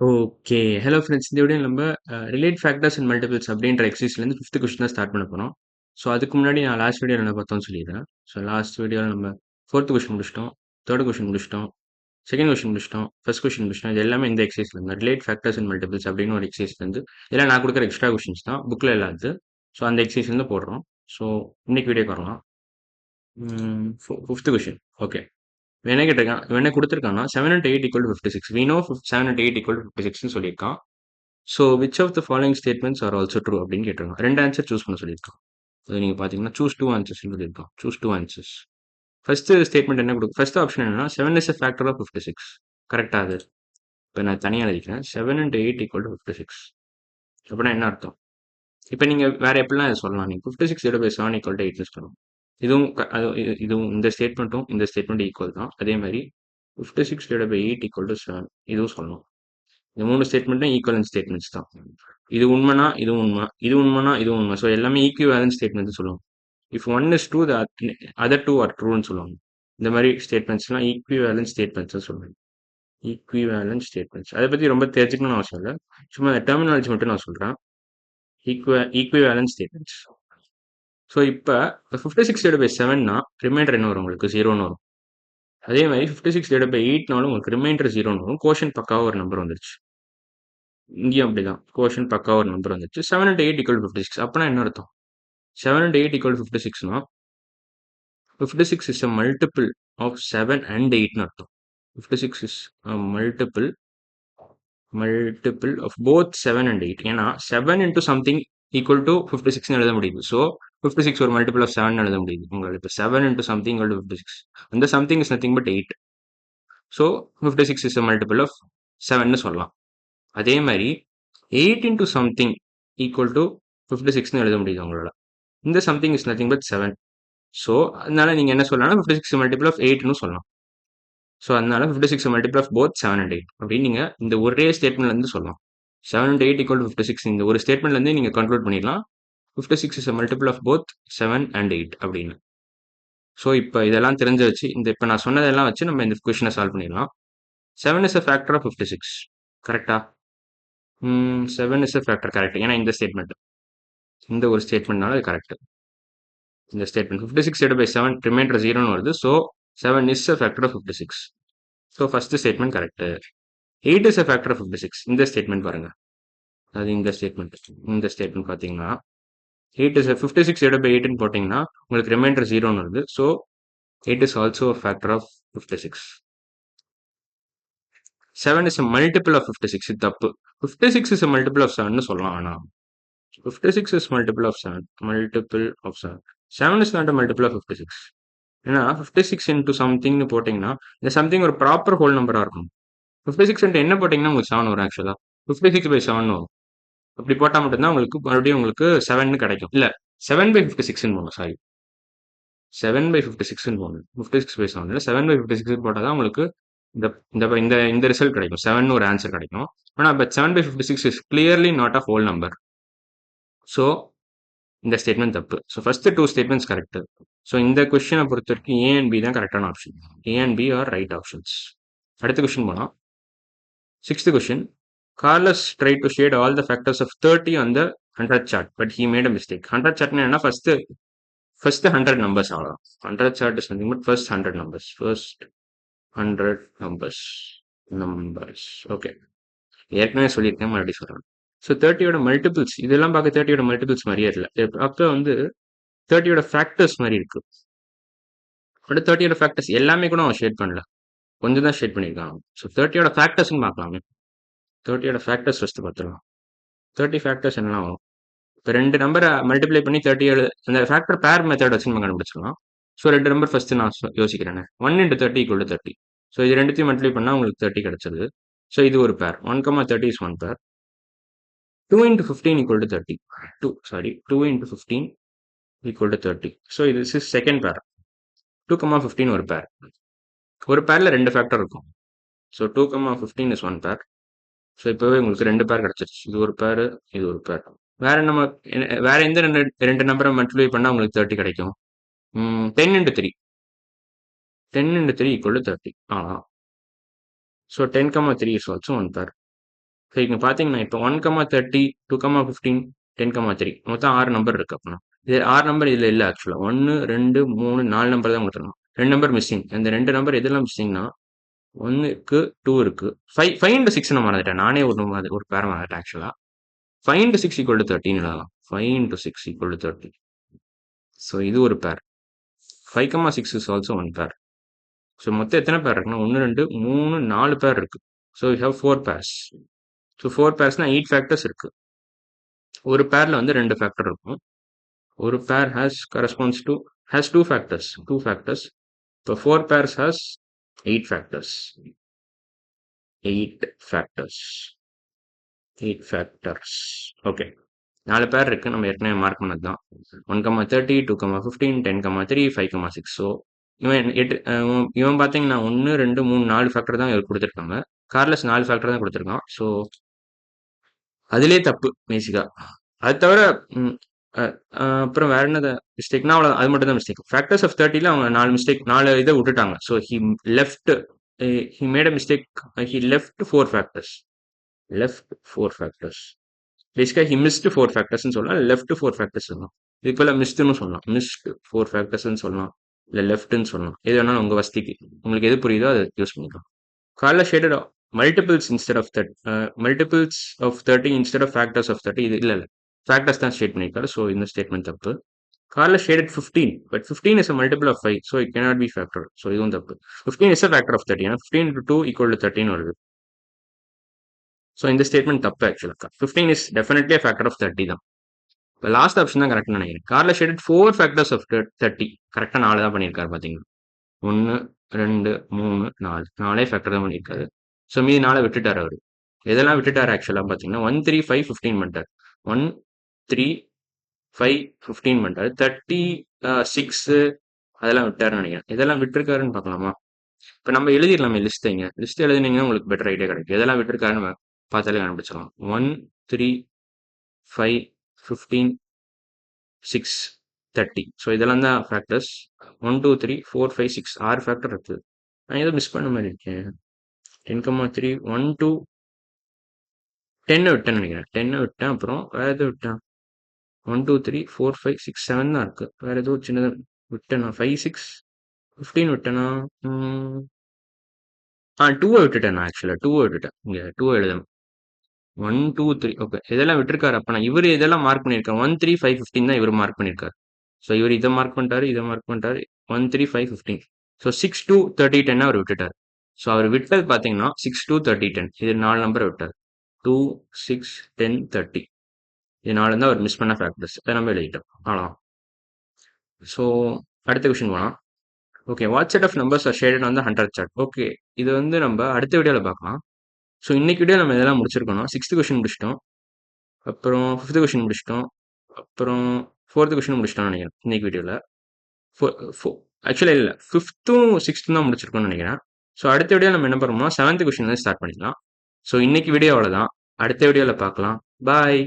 Okay. Hello friends. இந்த வீடியோல நம்ம ரிலேட் ஃபேக்டர்ஸ் அண்ட் மல்டிபிள்ஸ் அப்படின்ற எக்ஸர்சைஸ்லேருந்து 5த் கொஸ்டின் தான் ஸ்டார்ட் பண்ண போறோம். ஸோ அதுக்கு முன்னாடி நான் லாஸ்ட் வீடியோல என்ன பார்த்தோம்னு சொல்லிடுறேன். ஸோ லாஸ்ட் வீடியோல நம்ம 4த் கொஸ்டின் முடிச்சிட்டோம். 3rd கொஸ்டின் முடிச்சிட்டோம். 2nd கொஸ்டின் முடிச்சிட்டோம். 1st கொஸ்டின் முடிச்சிட்டோம். இது எல்லாமே இந்த எக்ஸர்சைஸ்ல ரிலேட் ஃபேக்டர்ஸ் அண்ட் மல்டிபிள்ஸ் அப்படின்னு ஒரு எக்ஸர்சைஸ்லேருந்து இதெல்லாம் நான் கொடுக்குற எக்ஸ்ட்ரா கொஸ்டின்ஸ் தான். புக்கில் இல்லாது. ஸோ அந்த எக்ஸர்சைஸ்லேருந்து போடுறோம். ஸோ இன்னைக்கு வீடியோக்கு வரலாம். 5th question. ஓகே. இவன் என்ன கேட்டிருக்கான்? இவன் என்ன கொடுத்துருக்கான்னா 7 into 8 equal to 56. We know 7 into 8 equal to 56 ன்னு சொல்லியிருக்கான். So which of the following statements are also true அப்படின்னு கேட்டிருக்கான். 2 ஆன்சர் சூஸ் பண்ண சொல்லியிருக்கான். அது நீங்கள் பார்த்தீங்கன்னா சூஸ் 2 ஆன்சர்ஸ் சொல்லியிருக்கான். Choose 2 answers. ஃபர்ஸ்ட் ஸ்டேட்மெண்ட் என்ன கொடுக்கும்? ஃபர்ஸ்ட் ஆப்ஷன் என்னன்னா 7 இஸ் a ஃபேக்டர் ஆஃப் 56. கரெக்டாக அது. இப்போ நான் தனியாக எழுதிக்கிறேன். 7 into 8 equal to 56. அப்படின்னா என்ன அர்த்தம்? இப்போ நீங்கள் வேற எப்படிலாம் இதை சொல்லலாம்? நீங்கள் 56 divided by 7 equal to 8 சொல்லலாம். இதுவும் இதுவும் இந்த ஸ்டேட்மெண்ட்டும் இந்த ஸ்டேட்மெண்ட் ஈக்குவல் தான். அதே மாதிரி 56 divided by 8 equal to 7 இதுவும் சொல்லலாம். இந்த 3 ஸ்டேட்மெண்ட்டும் ஈக்குவலன்ட் ஸ்டேட்மெண்ட்ஸ் தான். இது உண்மைனா இது உண்மை, இது உண்மைனா இது உண்மை. ஸோ எல்லாமே ஈக்குவேலன்ட் ஸ்டேட்மெண்ட் சொல்லுவாங்க. If one is true the other two are ட்ரூன்னு சொல்லுவாங்க. இந்த மாதிரி ஸ்டேட்மெண்ட்ஸ்லாம் ஈக்குவேலன்ட் ஸ்டேட்மெண்ட்ஸ் சொல்லுவாங்க. ஈக்குவேலன்ட் ஸ்டேட்மெண்ட்ஸ் அதை பற்றி ரொம்ப தெரிஞ்சுக்கணும்னு அவசியம் இல்லை. சும்மா அந்த டெர்மினாலஜி மட்டும் நான் சொல்கிறேன். Equivalent statements. ஸோ இப்போ 56 divided by 7னா ரிமைண்டர் என்ன வரும்? உங்களுக்கு 0ன்னு வரும். அதே மாதிரி 56 divided by 8னாலும் உங்களுக்கு ரிமைண்டர் 0ன்னு வரும். கோஷன் பக்காவாக ஒரு நம்பர் வந்துருச்சு. இங்கேயும் அப்படிதான். கோஷன் பக்காவாக ஒரு நம்பர் வந்துருச்சு. 7 into 8 equal to 56. அப்போனா என்ன அர்த்தம்? 7 into 8 equal to 56னா 56 is a multiple of 7 and 8ன்னு அர்த்தம். 56 is a multiple of both 7 and 8. ஏன்னா 7 into something equal to 56ன்னு எழுத முடியுது. ஸோ 56 ஒரு மல்டிபிள் ஆஃப் 7 எழுத முடியுது. உங்களுக்கு இப்போ 7 into something equal to 56. அந்த something is nothing but 8. So 56 is a multiple of 7ன்னு சொல்லலாம். அதே மாதிரி 8 into something equal to 56ன்னு எழுத முடியுது உங்களால. இந்த something is nothing but 7. So அதனால நீங்கள் என்ன சொல்லலாம்? 56 மல்டிபிள் ஆஃப் 8ன்னு சொல்லலாம். ஸோ அதனால 56 மல்டிபிள் ஆஃப் போத் 7 and 8 அப்படின்னு நீங்கள் இந்த ஒரே ஸ்டேட்மெண்ட்லேருந்து சொல்லலாம். 7 into 8 equal to 56 இந்த ஒரு ஸ்டேட்மெண்ட்லேருந்து நீங்கள் கன்க்ளூட் பண்ணிடலாம் 56 is a multiple of both 7 and 8 அப்படின்னு. ஸோ இப்போ இதெல்லாம் தெரிஞ்சு வச்சு இப்போ நான் சொன்னதெல்லாம் வச்சு நம்ம இந்த கொஷினை சால்வ் பண்ணிடலாம். 7 is a factor of 56. கரெக்டா? 7 is a factor கரெக்ட். ஏன்னா இந்த ஸ்டேட்மெண்ட் இந்த ஒரு ஸ்டேட்மெண்ட்னால அது கரெக்ட். இந்த ஸ்டேட்மெண்ட் 56 divided by 7 ரிமைண்டர் 0ன்னு வருது. So 7 is a factor of 56. So first statement correct. 8 is a factor of 56. இந்த ஸ்டேட்மெண்ட் பாருங்க. அது இந்த ஸ்டேட்மெண்ட் பார்த்தீங்கன்னா 8 is a 56 divided by 8ன்னு போட்டிங்கன்னா உங்களுக்கு ரிமைண்டர் 0ன்னு வருது. So 8 is also a factor of 56. 7 is a multiple of 56. இது தப்பு. 56 is a multiple of 7ன்னு சொல்லலாம். ஆனால் 56 is multiple of 7. 7 is not a multiple of 56. ஏன்னா 56 into somethingனு போட்டிங்கன்னா இந்த சம்திங் ஒரு ப்ராப்பர் ஹோல் நம்பராக இருக்கும். 56 into என்ன போட்டிங்கன்னா உங்களுக்கு 7 வரும். ஆக்சுவலாக 56 by 7 வரும். அப்படி போட்டால் மட்டும்தான் உங்களுக்கு மறுபடியும் உங்களுக்கு 7ன்னு கிடைக்கும். இல்லை 7 by 56ன்னு போகணும். சாரி 7 by 56ன்னு போகணும். 56 by 7 இல்லை 7 by 56 போட்டால் தான் உங்களுக்கு இந்த இந்த இந்த ரிசல்ட் கிடைக்கும். 7ன்னு ஒரு ஆன்சர் கிடைக்கும். ஆனால் but 7 by 56 is clearly not a whole number. So இந்த ஸ்டேட்மெண்ட் தப்பு. So first 2 statements correct. So இந்த கொஸ்டினை பொறுத்த வரைக்கும் ஏ அண்ட் பி தான் கரெக்டான option. A and B are right options. அடுத்த கொஸ்டின் போனால் 6th question. Carlos try to shade all the factors of 30 on the 100 chart but he made a mistake. 100 சார்ட்னா என்ன? ஃபர்ஸ்ட் 100 நம்பர்ஸ் ஆகலாம். 100 chart is nothing but first 100 numbers. First 100 numbers. Okay, ஏற்கனவே சொல்லியிருக்கேன், மறுபடியும் சொல்கிறேன். So 30யோட multiples இதெல்லாம் பார்க்க 30யோட multiples மாதிரியே இல்லை. அப்போ வந்து 30யோட ஃபேக்டர்ஸ் மாதிரி இருக்கு. பட் 30யோட ஃபேக்டர்ஸ் எல்லாமே கூட அவன் ஷேட் பண்ணல, கொஞ்சம் தான் ஷேட் பண்ணியிருக்காங்க. ஸோ 30யோட ஃபேக்டர்ஸ்னு பார்க்கலாமே. 30யோட ஃபேக்டர்ஸ் ஃபஸ்ட்டு பார்த்துக்கலாம். 30 ஃபேக்டர்ஸ் என்னெல்லாம் வரும்? இப்போ 2 நம்பரை மல்டிப்ளை பண்ணி 37 அந்த ஃபேக்டர் பேர் மெத்தட் வச்சு நம்ம கண்டுபிடிச்சிடலாம். ஸோ 2 நம்பர் ஃபஸ்ட்டு நான் யோசிக்கிறேன். 1 into 30 equal to 30. ஸோ இது ரெண்டுத்தையும் மல்டிப்ளை பண்ணால் உங்களுக்கு 30 கிடைச்சது. ஸோ இது ஒரு பேர். 1, 30 is one pair. 2 into 15 equal to 30. 2 into 15 equal to 30. So this is second pair. 2, 15 ஒரு பேர். ஒரு பேரில் 2 ஃபேக்டர் இருக்கும். So 2, 15 is one pair. So இப்போவே உங்களுக்கு 2 பேர் கிடச்சிருச்சு. இது ஒரு பேர், இது ஒரு பேர். வேற எந்த ரெண்டு நம்பரை மல்டிப்ளை பண்ணால் உங்களுக்கு 30 கிடைக்கும்? 10 into 3. 10 into 3 equal to 30. So 10, 3 is also one pair. So இங்கே பார்த்தீங்கன்னா இப்போ 1,30 2,15 10,3 மொத்தம் 6 நம்பர் இருக்கு அப்படின்னா இது 6 நம்பர் இதில் இல்லை ஆக்சுவலாக 1 2 3 4 நம்பர் தான் கொடுத்துருக்கோம் 2 நம்பர் மிஸ்ஸிங் அந்த 2 நம்பர் எதெல்லாம் மிஸ்ஸிங்னா 1 இருக்கு 2 இருக்கு 5 இன்டு 6 நான் மறந்துட்டேன் நானே ஒரு பேரை மறந்துட்டேன் ஆக்சுவலாக 5 இன்டு 6 ஈக்குவல் டு 13 எழுதலாம் 5 இன்டு 6 ஈக்குவல் டு 30 ஸோ இது ஒரு பேர் 5,6 இஸ் ஆல்சோ ஒன் பேர் ஸோ மொத்தம் எத்தனை பேர் இருக்குன்னா 1 2 3 4 பேர் இருக்கு so you have 4 pairs so 4 பேர்ஸ்னா 8 ஃபேக்டர்ஸ் இருக்கு ஒரு பேர்ல வந்து 2 ஃபேக்டர் இருக்கும் ஒரு பேர் has 2 factors so 4 pairs has 8 factors okay 4 pair இருக்கு நம்ம ஏற்கனவே மார்க் பண்ணது தான் 1,30 2,15 10,3 5,6 ஸோ இவன் பார்த்தீங்கன்னா 1 2 3 4 ஃபேக்டர் தான் கொடுத்துருக்காங்க கார்லஸ் 4 ஃபேக்டர் தான் கொடுத்துருக்கான் ஸோ அதுலேயே தப்பு பேசிக்கா அது தவிர அப்புறம் வேற என்னது மிஸ்டேக்னா அவ்வளோ அது மட்டும் தான் மிஸ்டேக் ஃபேக்டர்ஸ் ஆஃப் 30ல அவங்க 4 இதை விட்டுட்டாங்க so he made a mistake he left 4 factors பேசிக்காக ஹி மிஸ்டு 4 ஃபேக்டர்ஸ்னு சொல்லலாம் லெஃப்ட் 4 ஃபேக்டர்ஸ் சொல்லலாம் இதுக்கு போல மிஸ்டுன்னு சொல்லலாம் மிஸ்டு 4 ஃபேக்டர்ஸ்னு சொல்லலாம் இல்லை லெஃப்ட்னு சொல்லலாம் எது வேணாலும் உங்கள் வசதிக்கு உங்களுக்கு எது புரியுதோ அதை யூஸ் பண்ணிக்கலாம் காலைல shaded multiples of 30 instead of factors of 30 இது இல்லை factors தான் ஷேட் பண்ணியிருக்காரு ஸோ இந்த ஸ்டேட்மெண்ட் தப்பு காலைல shaded 15 but 15 is a multiple of 5 so it cannot be factor so இதுவும் தப்பு 15 is a factor of 30 ஏன்னா 15 into 2 equal to 13 வருது ஸோ இந்த ஸ்டேட்மெண்ட் தப்பு ஆக்சுவலாக 15 is definitely a factor of 30 தான் இப்போ லாஸ்ட் ஆப்ஷன் தான் கரெக்டாக நினைக்கிறேன் காலைல ஷேடட் 4 factors of 30 கரெக்டாக 4 தான் பண்ணியிருக்காரு பார்த்தீங்கன்னா 1 2 3 4 ஃபேக்டர் தான் பண்ணியிருக்காரு ஸோ மீதி 4 விட்டுட்டார் அவர் எதெல்லாம் விட்டுட்டார் ஆக்சுவலாக பார்த்தீங்கன்னா 1 3 5 15 பண்ணிட்டார் 1 3 5 15 பண்ணிட்டாரு 36 அதெல்லாம் விட்டாருன்னு நினைக்கிறேன் இதெல்லாம் விட்டுருக்காருன்னு பார்க்கலாமா இப்போ நம்ம எழுதிடலாமே லிஸ்ட் எழுதினீங்கன்னா உங்களுக்கு பெட்டர் ஐடியா கிடைக்கும் எதெல்லாம் விட்டுருக்காருன்னு பார்த்தாலே கண்டுபிடிச்சிடலாம் 1 3 5 15 6 30 ஸோ இதெல்லாம் தான் ஃபேக்டர்ஸ் 1 2 3 4 5 6 6 ஃபேக்டர் இருக்குது நான் ஏதோ மிஸ் பண்ண மாதிரி இருக்கேன் 10,3 1 2 10 விட்டேன்னு நினைக்கிறேன் 10 விட்டேன் அப்புறம் வேற எதுவும் விட்டேன் 1 2 3 4 5 6 7 தான் இருக்கு வேற ஏதோ சின்னதாக விட்டேனா 5 6 15 விட்டேனா 2 விட்டுட்டேன் நான் ஆக்சுவலாக 2 விட்டுட்டேன் இங்கே 2 எழுதணும் 1 2 3 ஓகே இதெல்லாம் விட்டுருக்காரு அப்போ நான் இவர் இதெல்லாம் மார்க் பண்ணியிருக்கேன் 1 3 5 15 தான் இவர் மார்க் பண்ணியிருக்காரு ஸோ இவர் இதை மார்க் பண்ணிட்டாரு 1 3 5 15 ஸோ 6 2 30 10 அவர் விட்டுட்டார் ஸோ அவர் விட்டது பார்த்தீங்கன்னா 6 2 30 10 இது 4 நம்பர் விட்டார் 2 6 10 30 இது 4 தான் அவர் மிஸ் பண்ண ஃபேக்டர்ஸ் அதை நம்ம எழுதிட்டோம் அவ்வளோதான் ஸோ அடுத்த கொஷின் போகலாம் okay what set of numbers are shaded on the 100 chart okay இது வந்து நம்ம அடுத்த வீடியோவில் பார்க்கலாம் ஸோ இன்னைக்கு வீடியோ நம்ம இதெல்லாம் முடிச்சிருக்கணும் 6th கொஷின் முடிச்சிட்டோம் அப்புறம் 5th கொஷின் முடிச்சிட்டோம் அப்புறம் 4th கொஷின் முடிச்சிட்டோம்னு நினைக்கிறேன் இன்னைக்கு வீடியோவில் ஆக்சுவலாக இல்லை 5th 6th தான் முடிச்சிருக்கோம்னு நினைக்கிறேன் ஸோ அடுத்த வீடியோ நம்ம என்ன பண்ணுறோம்னா 7th கொஷின் தான் ஸ்டார்ட் பண்ணிக்கலாம் ஸோ இன்னைக்கு வீடியோ அவ்வளோதான் அடுத்த வீடியோவில் பார்க்கலாம் பாய்